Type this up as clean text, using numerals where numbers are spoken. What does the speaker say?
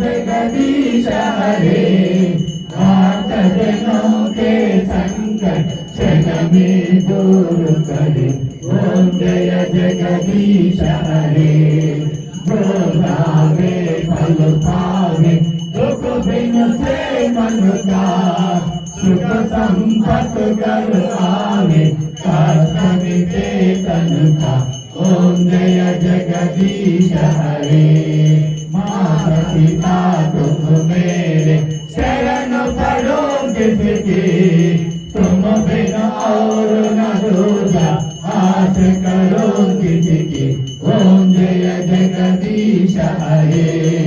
जगदीश हरे, आर्त जनों के संकट क्षण में दूर करे। ओम जय जगदीश हरे, जो गावे फल पावे, दुख बिन से मन का सुख संपत कर आवे, कष्ट मिटे तन का। ओम जय जगदीश हरे, माता पिता तुम मेरे शरण पड़ो किसकी, तुम बिन और न दूजा आस करो किसकी। ओम जय जगदीश हरे।